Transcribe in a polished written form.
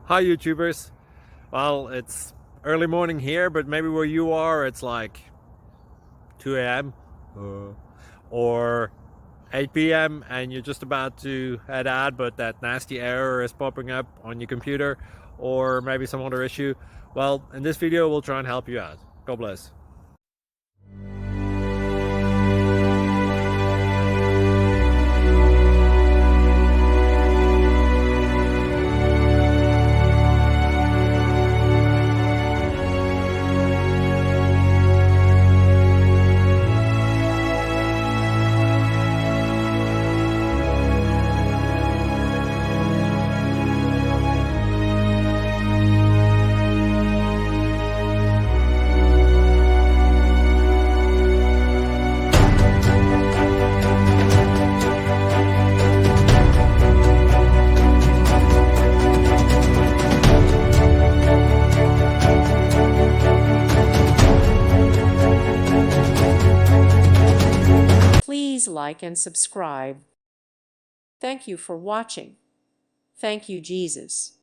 Hi YouTubers. Well, it's early morning here, but maybe where you are it's like 2 a.m. Or 8 p.m. and you're just about to head out, but that nasty error is popping up on your computer, or maybe some other issue. Well, in this video we'll try and help you out. God bless. Please like and subscribe. Thank you for watching. Thank you, Jesus.